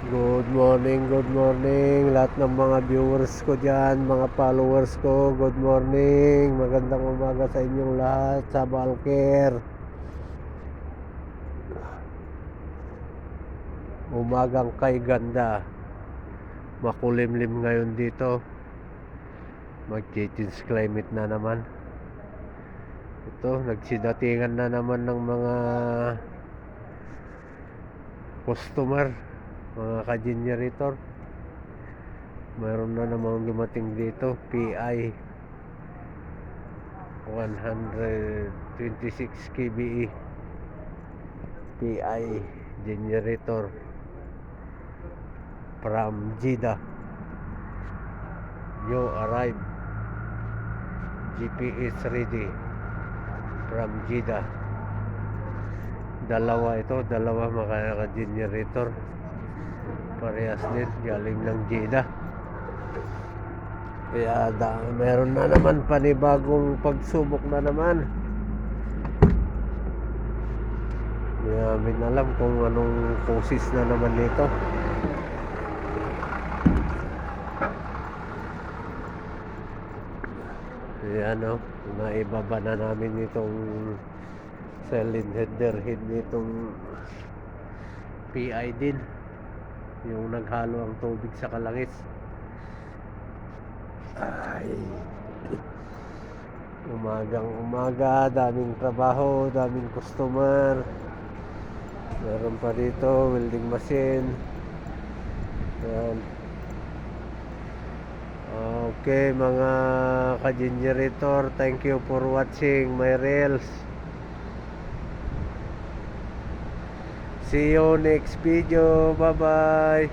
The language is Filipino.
Good morning lahat ng mga viewers ko dyan, mga followers ko. Good morning, magandang umaga sa inyong lahat sa Balker. Umagang kay ganda. Makulimlim ngayon dito. Mag-change climate na naman. Ito, nagsidatingan na naman ng mga customer, mga ka-generator. Mayroon na namang dumating dito, PI 126 kBE PI generator from Jeddah. You arrive, GPS ready from Jeddah. Dalawa mga generator, parehas din galing ng Jeddah. Kaya meron na naman panibagong pagsubok na naman. Hindi namin alam kung anong causes na naman nito. Ayan o, naibaba na namin itong cylinder header head nitong PI din, yung naghalo ang tubig sa kalangis. Ay, umagang umaga, daming trabaho, daming customer. Meron pa dito welding machine. Ayan. Okay mga ka-generator, thank you for watching my reels. See you next video. Bye bye.